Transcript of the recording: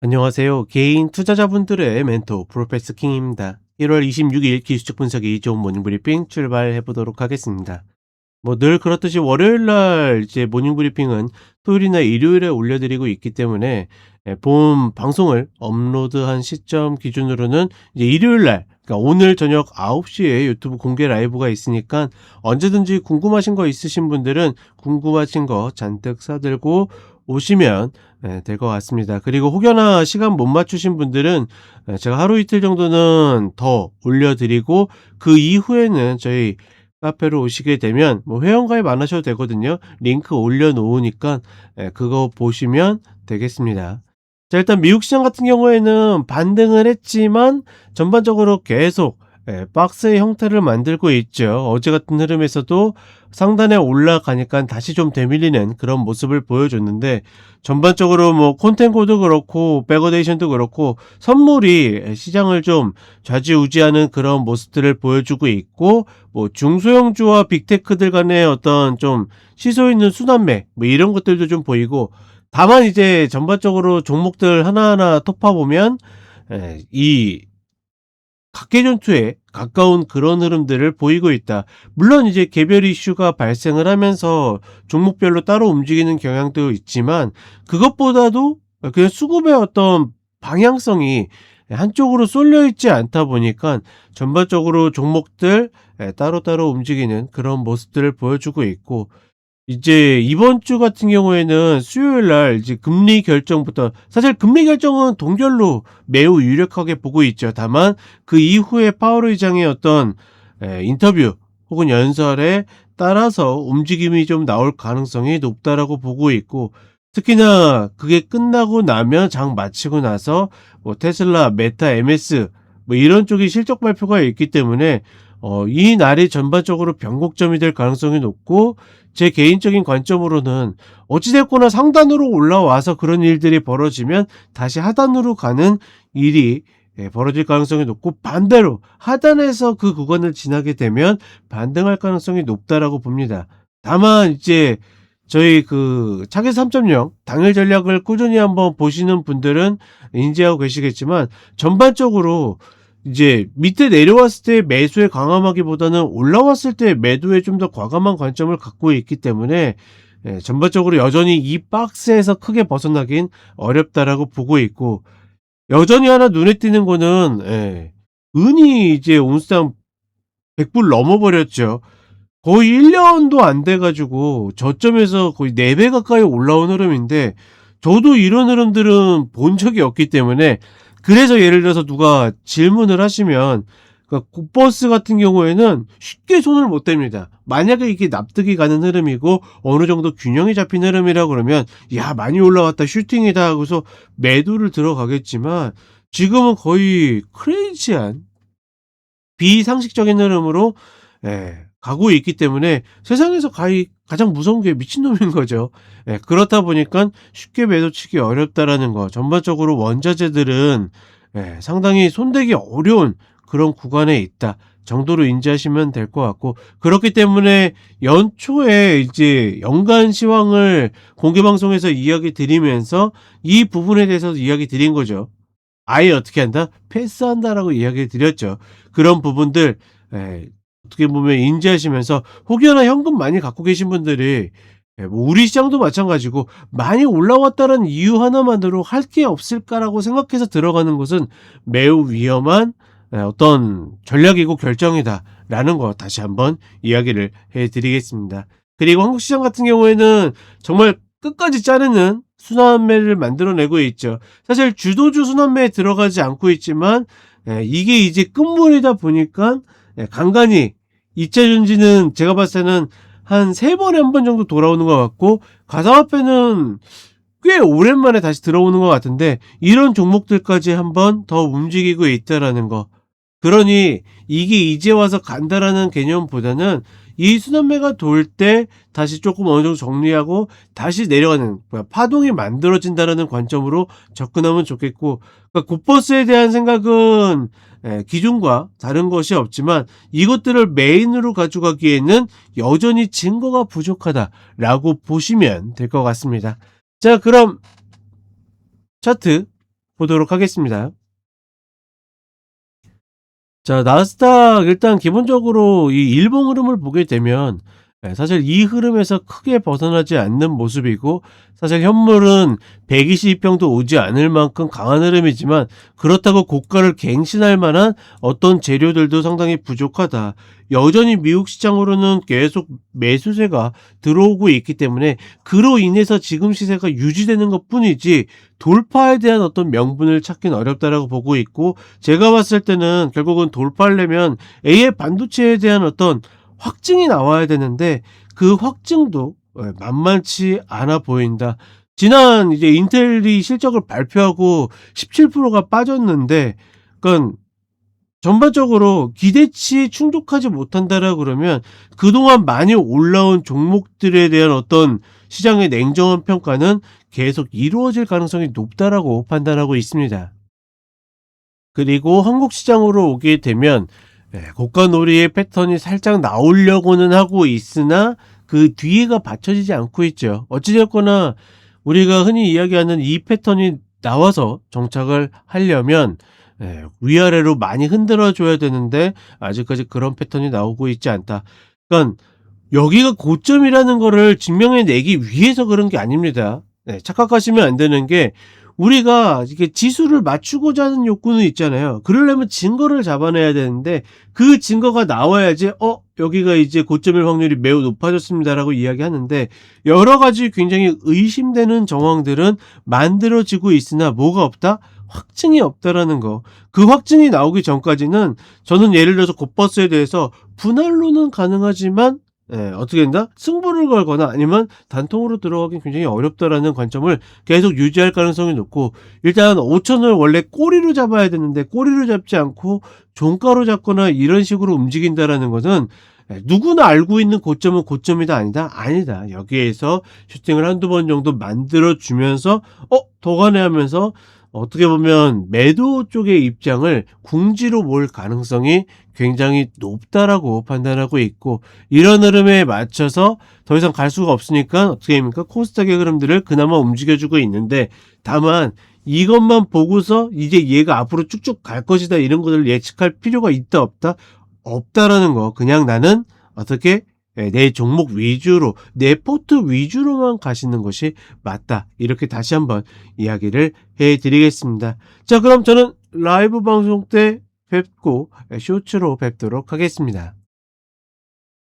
안녕하세요. 개인 투자자분들의 멘토 프로페서 킹입니다. 1월 26일 기술적 분석이 좋은 모닝브리핑 출발해 보도록 하겠습니다. 늘 그렇듯이 월요일 날 이제 모닝브리핑은 토요일이나 일요일에 올려드리고 있기 때문에 본 방송을 업로드한 시점 기준으로는 이제 일요일 날, 그러니까 오늘 저녁 9시에 유튜브 공개 라이브가 있으니까 언제든지 궁금하신 거 있으신 분들은 궁금하신 거 잔뜩 사들고 오시면 될 것 같습니다. 그리고 혹여나 시간 못 맞추신 분들은 제가 하루 이틀 정도는 더 올려드리고 그 이후에는 저희 카페로 오시게 되면 회원가입 안 하셔도 되거든요. 링크 올려놓으니까 그거 보시면 되겠습니다. 자, 일단 미국 시장 같은 경우에는 반등을 했지만 전반적으로 계속 박스의 형태를 만들고 있죠. 어제 같은 흐름에서도 상단에 올라가니까 다시 좀 되밀리는 그런 모습을 보여줬는데, 전반적으로 콘텐고도 그렇고 백어데이션도 그렇고 선물이 시장을 좀 좌지우지하는 그런 모습들을 보여주고 있고, 중소형주와 빅테크들 간의 어떤 좀 시소 있는 순환매 이런 것들도 좀 보이고, 다만 이제 전반적으로 종목들 하나하나 톱파보면 이 각계전투에 가까운 그런 흐름들을 보이고 있다. 물론 이제 개별 이슈가 발생을 하면서 종목별로 따로 움직이는 경향도 있지만, 그것보다도 그냥 수급의 어떤 방향성이 한쪽으로 쏠려 있지 않다 보니까 전반적으로 종목들 따로따로 움직이는 그런 모습들을 보여주고 있고, 이제 이번 주 같은 경우에는 수요일 날 이제 금리 결정부터, 사실 금리 결정은 동결로 매우 유력하게 보고 있죠. 다만 그 이후에 파월 의장의 어떤 인터뷰 혹은 연설에 따라서 움직임이 좀 나올 가능성이 높다라고 보고 있고, 특히나 그게 끝나고 나면 장 마치고 나서 테슬라, 메타, MS 이런 쪽이 실적 발표가 있기 때문에 이 날이 전반적으로 변곡점이 될 가능성이 높고, 제 개인적인 관점으로는 어찌됐거나 상단으로 올라와서 그런 일들이 벌어지면 다시 하단으로 가는 일이 벌어질 가능성이 높고, 반대로 하단에서 그 구간을 지나게 되면 반등할 가능성이 높다라고 봅니다. 다만 이제 저희 그 차트 3.0 당일 전략을 꾸준히 한번 보시는 분들은 인지하고 계시겠지만, 전반적으로 이제 밑에 내려왔을 때 매수에 강함하기보다는 올라왔을 때 매도에 좀 더 과감한 관점을 갖고 있기 때문에 전반적으로 여전히 이 박스에서 크게 벗어나긴 어렵다라고 보고 있고, 여전히 하나 눈에 띄는 거는 은이 이제 온스당 100불 넘어버렸죠. 거의 1년도 안 돼 가지고 저점에서 거의 4배 가까이 올라온 흐름인데, 저도 이런 흐름들은 본 적이 없기 때문에, 그래서 예를 들어서 누가 질문을 하시면, 그러니까 국버스 같은 경우에는 쉽게 손을 못 댑니다. 만약에 이게 납득이 가는 흐름이고 어느 정도 균형이 잡힌 흐름이라 그러면 야, 많이 올라왔다, 슈팅이다 하고서 매도를 들어가겠지만, 지금은 거의 크레이지한 비상식적인 흐름으로 가고 있기 때문에 세상에서 가장 무서운 게 미친놈인 거죠. 그렇다 보니까 쉽게 매도치기 어렵다라는 거. 전반적으로 원자재들은 상당히 손대기 어려운 그런 구간에 있다 정도로 인지하시면 될 것 같고, 그렇기 때문에 연초에 이제 연간 시황을 공개 방송에서 이야기 드리면서 이 부분에 대해서 이야기 드린 거죠. 아예 어떻게 한다? 패스한다라고 이야기 드렸죠. 그런 부분들 어떻게 보면 인지하시면서, 혹여나 현금 많이 갖고 계신 분들이 우리 시장도 마찬가지고 많이 올라왔다는 이유 하나만으로 할 게 없을까라고 생각해서 들어가는 것은 매우 위험한 어떤 전략이고 결정이다라는 거 다시 한번 이야기를 해드리겠습니다. 그리고 한국 시장 같은 경우에는 정말 끝까지 자르는 순환매를 만들어내고 있죠. 사실 주도주 순환매에 들어가지 않고 있지만 이게 이제 끝물이다 보니까 간간히 이차전지는 제가 봤을 때는 한 3번에 한 번 정도 돌아오는 것 같고, 가상화폐는 꽤 오랜만에 다시 들어오는 것 같은데, 이런 종목들까지 한 번 더 움직이고 있다라는 거. 그러니 이게 이제 와서 간다라는 개념보다는 이 순환매가 돌 때 다시 조금 어느 정도 정리하고 다시 내려가는 파동이 만들어진다라는 관점으로 접근하면 좋겠고, 그러니까 곧버스에 대한 생각은 기존과 다른 것이 없지만 이것들을 메인으로 가져가기에는 여전히 증거가 부족하다라고 보시면 될 것 같습니다. 자, 그럼 차트 보도록 하겠습니다. 자, 나스닥 일단 기본적으로 이 일봉 흐름을 보게 되면 사실 이 흐름에서 크게 벗어나지 않는 모습이고, 사실 현물은 120평도 오지 않을 만큼 강한 흐름이지만 그렇다고 고가를 갱신할 만한 어떤 재료들도 상당히 부족하다. 여전히 미국 시장으로는 계속 매수세가 들어오고 있기 때문에 그로 인해서 지금 시세가 유지되는 것뿐이지 돌파에 대한 어떤 명분을 찾긴 어렵다라고 보고 있고, 제가 봤을 때는 결국은 돌파하려면 AI 반도체에 대한 어떤 확증이 나와야 되는데 그 확증도 만만치 않아 보인다. 지난 이제 인텔이 실적을 발표하고 17%가 빠졌는데, 그러니까 전반적으로 기대치에 충족하지 못한다라 그러면 그동안 많이 올라온 종목들에 대한 어떤 시장의 냉정한 평가는 계속 이루어질 가능성이 높다라고 판단하고 있습니다. 그리고 한국 시장으로 오게 되면 고가놀이의 패턴이 살짝 나오려고는 하고 있으나 그 뒤에가 받쳐지지 않고 있죠. 어찌됐거나 우리가 흔히 이야기하는 이 패턴이 나와서 정착을 하려면 위아래로 많이 흔들어 줘야 되는데 아직까지 그런 패턴이 나오고 있지 않다. 그러니까 여기가 고점이라는 거를 증명해 내기 위해서 그런 게 아닙니다. 착각하시면 안 되는 게, 우리가 이게 지수를 맞추고자 하는 욕구는 있잖아요. 그러려면 증거를 잡아내야 되는데 그 증거가 나와야지 여기가 이제 고점일 확률이 매우 높아졌습니다라고 이야기하는데, 여러 가지 굉장히 의심되는 정황들은 만들어지고 있으나 뭐가 없다? 확증이 없다라는 거. 그 확증이 나오기 전까지는 저는 예를 들어서 곧버스에 대해서 분할로는 가능하지만 어떻게 된다? 승부를 걸거나 아니면 단통으로 들어가기 굉장히 어렵다라는 관점을 계속 유지할 가능성이 높고, 일단 5천을 원래 꼬리로 잡아야 되는데 꼬리로 잡지 않고 종가로 잡거나 이런 식으로 움직인다라는 것은 누구나 알고 있는 고점은 고점이다 아니다? 아니다. 여기에서 슈팅을 한두 번 정도 만들어 주면서 더 가네 하면서 어떻게 보면 매도 쪽의 입장을 궁지로 몰 가능성이 굉장히 높다라고 판단하고 있고, 이런 흐름에 맞춰서 더 이상 갈 수가 없으니까 어떻게 됩니까? 코스닥의 흐름들을 그나마 움직여주고 있는데, 다만 이것만 보고서 이제 얘가 앞으로 쭉쭉 갈 것이다 이런 것을 예측할 필요가 있다 없다? 없다라는 거. 그냥 나는 어떻게 내 종목 위주로, 내 포트 위주로만 가시는 것이 맞다. 이렇게 다시 한번 이야기를 해드리겠습니다. 자, 그럼 저는 라이브 방송 때 뵙고 쇼츠로 뵙도록 하겠습니다.